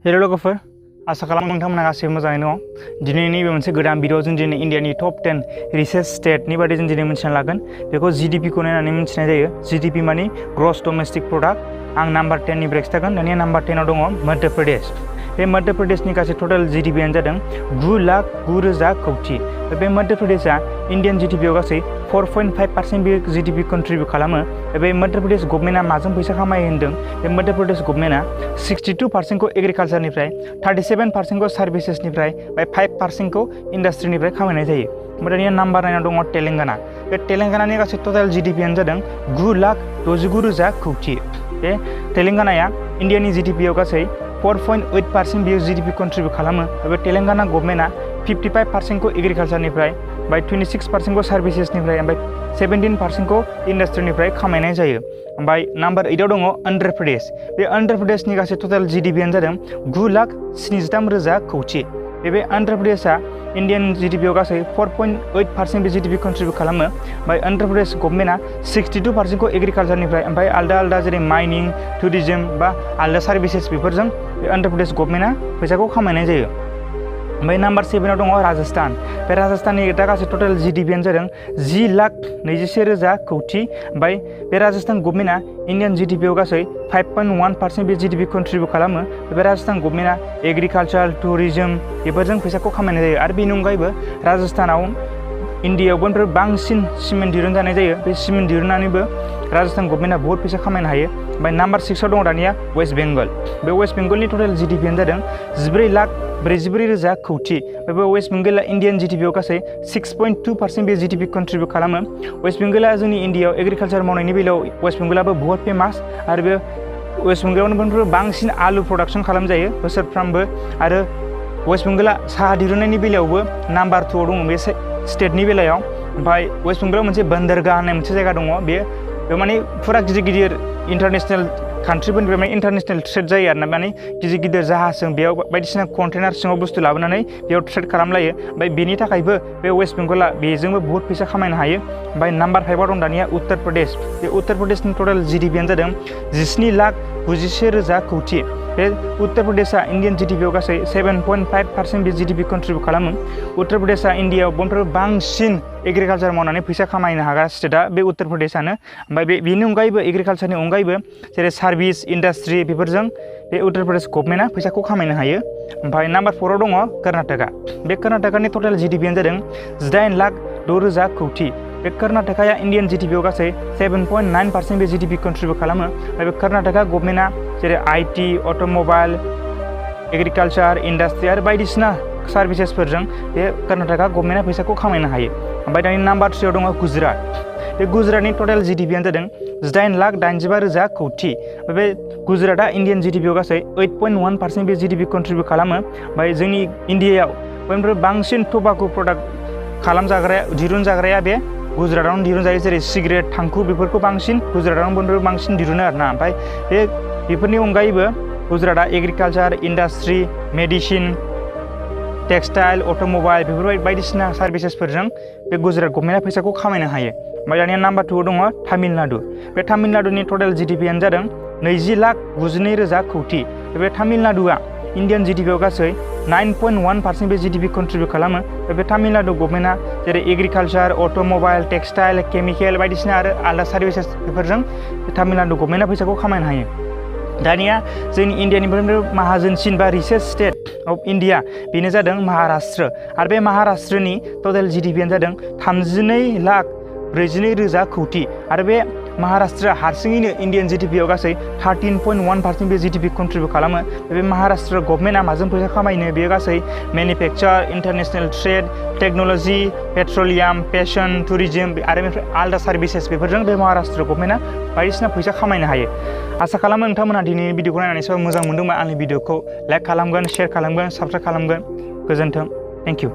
Hello लोगोफोर आसा खालामो नोंथांमोना गासैबो मोजाङैनो दं। दिनैनि बे मोनसे गोदान भिडिअ जों दिनै इन्डियानि टप 10 रिचेस्ट स्टेटनि बादै जों दिनै मिथिना लागोन। बेखौ जीडीपी खौ नायनानै मिथिनाय जायो। जीडीपी माने ग्रस डोमेस्टिक प्रोडक्ट। आं नम्बर 10 निफ्राय खिथागोन। दानिया नम्बर 10 आव दङ मध्य प्रदेश। बे मध्य प्रदेशनि गासै टोटल जीडीपीआनो जादों 9,09,000 कौटि। बे मध्य प्रदेशआ इंडियन जीडीपीआव गासै 4.5% बे जीडीपी कन्ट्रिबिउट खालामो। बे मध्य प्रदेश गभर्नमेन्टआ माजों फैसा खामायो होनदों। बे मध्य प्रदेश गभर्नमेन्टआ 62% खौ एग्रिकालचारनिफ्राय, 37% खौ सार्भिसेसनिफ्राय, 5% खौ इन्डास्ट्रिनिफ्राय खामायनाय जायो। ओमफ्राय दानिया नम्बर 9 आव दङ तेलेंगाना। बे तेलेंगानानि गासै टोटल जीडीपीआनो जादों 9,69,000 कौटि। बे तेलेंगानाया इन्डियानि जीडीपीआव गासै 4.8% बियो जीडीपी कन्ट्रिबिउट खालामो। बे तेलेंगाना गभर्नमेन्टआ 55% खौ एग्रिकालचारनिफ्राय, 26% खौ सार्भिसेसनिफ्राय, 17% खौ इन्डास्ट्रिनिफ्राय खामायनाय जायो। ओमफ्राय नम्बर 8 आव दङ अन्ध्र प्रदेश। बे अन्ध्र प्रदेशनि गासै टोटल जीडीपीआनो जादों 9,73,000 कौटि। बे अन्ध्र प्रदेशआ इन्डियान जीडीपीआव गासै 4.8% बे जीडीपी कन्ट्रिबिउट खालामो। ओमफ्राय अन्ध्र प्रदेश गभर्नमेन्टआ 62% खौ एग्रिकालचारनिफ्राय, ओमफ्राय आलदा जेरै माइनिं, टुरिज्म बा आलदा सार्भिसेस बेफोरजों बे अन्ध्र प्रदेश गभर्नमेन्टआ फैसाखौ खामायनाय जायो। ओमफ्राय नम्बर 7 आव दङ राजस्थान। बे राजस्थाननि दा गासै टोटल जीडीपीआनो जादों 10,21,000 कौटि। ओमफ्राय बे राजस्थान गभर्नमेन्टआ इन्डियान जीडीपीआव गासै 5.1% बे जीडीपी कन्ट्रिबिउट खालामो। बे राजस्थान गभर्नमेन्टआ एग्रिकालचार, टुरिज्म बेफोरजों फैसाखौ खामायनाय जायो। आरो बेनि अनगायैबो राजस्थानाव इन्डियायाव बयनिफ्राय बांसिन सिमेन्ट दिहुनजानाय जायो। बे सिमेन्ट दिहुननानैबो राजस्थान गभर्नमेन्टआ बहुत फैसा खामायनो हायो। ओमफ्राय नम्बर 6 आव दङ दानिया वेस्ट बेंगल। बे वेस्ट बेंगलनि टोटल जीडीपीआनो जादों 14,44,000 कौटि। बे वेस्ट बेंगलआ इन्डियान जीडीपीआव गासै 6.2% बे जीडीपी कन्ट्रिबिउट खालामो। वेस्ट बेंगलआ जोंनि इन्डियायाव एग्रिकालचार मावनायनि बेलायाव वेस्ट बेंगलाबो बहुत फेमास। आरो बे वेस्ट बेंगलावनो बयनिफ्राय बांसिन आलु प्रडाक्सन खालामजायो बोसोरफ्रामबो। आरो वेस्ट बेंगलआ साहा दिहुननायनि बेलायावबो नम्बर 2 आव दङ बे स्टेटनि बेलायाव। ओमफ्राय वेस्ट बेंगलाव मोनसे बन्दरगाह होननाय मोनसे जायगा दङ। बे माने फुरा गिदिर इन्टारनेसनेल कान्ट्रिफोरनिफ्राय माने इन्टारनेसनेल ट्रेड जायो आरोना। माने गिदिर जाहाजजों बेयाव बायदिसिना कन्टेनार सिङाव बुस्थु लाबोनानै बेयाव ट्रेड खालामलायो। ओमफ्राय बेनि थाखायबो बे वेस्ट बेंगलआ बेजोंबो बहुत फैसा खामायनो हायो। ओमफ्राय नम्बर 5 आव दं दानिया उत्तर प्रदेश। बे उत्तर प्रदेशनि टोटल जीडीपीआनो जादों 17,91,000 कौटि। बे उत्तर प्रदेशआ इन्डियान जीडीपीआव गासै 7.5% बे जीडीपी कन्ट्रिबिउट खालामो। उत्तर प्रदेशआ इन्डियायाव बयनिफ्राय बांसिन एग्रिकालचार मावनानै फैसा खामायनो हाग्रा स्टेटआ बे उत्तर प्रदेशआनो। ओमफ्राय बेनि अनगायैबो एग्रिकालचारनि अनगायैबो जेरै सार्भिस, इन्डास्ट्रि बेफोरजों बे उत्तर प्रदेश गभर्नमेन्टआ फैसाखौ खामायनो हायो। ओमफ्राय नम्बर 4 आव दङ कर्नाटका। बे कर्नाटकानि टोटल जीडीपीआनो जादों 18,06,000 कौटि। बे कर्नाटकाया इन्डियान जीडीपीआव गासै 7.9% बे जीडीपी कन्ट्रिबिउट खालामो। बे कर्नाटका गभर्नमेन्टआ जेरै IT, अट'मबाइल, एग्रिकालचार, इन्डास्ट्रि आरो बायदिसिना सार्भिसेसफोरजों बे कर्नाटका गभर्नमेन्टआ फैसाखौ खामायनो हायो। ओमफ्राय दानि नम्बर 3 आव दङ गुजरात। बे गुजरातनि टोटल जीडीपीआनो जादों 18,85,000 कौटि। बे गुजरातआ इन्डियान जीडीपीआव गासै 8.1% बे जीडीपी कन्ट्रिबिउट खालामो। ओमफ्राय जोंनि इन्डियायाव बयनिफ्राय बांसिन टबाको प्रडाक्ट दिहुनजाग्राया बे गुजरातआवनो दिहुनजायो। जेरै सिगारेट, थांखु बेफोरखौ बांसिन गुजरातआवनो बयनिफ्राय बांसिन दिहुनो आरोना। ओमफ्राय बेफोरनि अनगायैबो गुजरातआ agriculture, industry, medicine, textile, automobile बेफोरबायदि बायदिसिना सार्भिसेसफोरजों बे गुजरात गभर्नमेन्टआ फैसाखौ खामायनो हायो। ओमफ्राय दानिया नम्बर 2 आव दङ तामिलनाडु। बे तामिलनाडुनि टोटल जीडीपीआनो जादों 20,92,000 कौटि। बे तामिलनाडुआ इन्डियान जीडीपीआव गासै 9.1% बे जीडीपी कन्ट्रिबिउट खालामो। बे तामिलनाडु गभर्नमेन्टआ जेरै एग्रिकालचार, अट'मबाइल, टेक्सटाइल, केमिकेल बायदिसिना आरो आलदा सार्भिसेस बेफोरजों तामिलनाडु गभर्नमेन्टआ फैसाखौ खामायनो हायो। दानिया जोंनि इन्डियानि माहाजोनसिन बा रिचेस्ट स्टेट अफ इन्डिया बेनो जादों महाराष्ट्र। आरो बे महाराष्ट्रनि टोटल जीडीपीआनो जादों 32,42,000 कौटि। आरो बे महाराष्ट्रआ हारसिङैनो इन्डियान जीडीपीआव गासै 13.1% बे जीडीपी कन्ट्रिबिउट खालामो। बे महाराष्ट्र गभर्नमेन्टआ माजों फैसा खामायनो बेयो गासै manufacture, international trade, technology, petroleum, fashion, tourism आरो आलदा सार्भिसेस बेफोरजों बे महाराष्ट्र गभर्नमेन्टआ बायदिसिना फैसा खामायनो हायो। आसा खालामो नोंथांमोना दिनैनि भिडिअखौ नायनानै सोरबा मोजां मोनदोंबा आंनि भिडिअखौ लाइक खालामगोन, शेयार खालामगोन, साबस्क्राइब खालामगोन। गोजोन्थों। Thank you.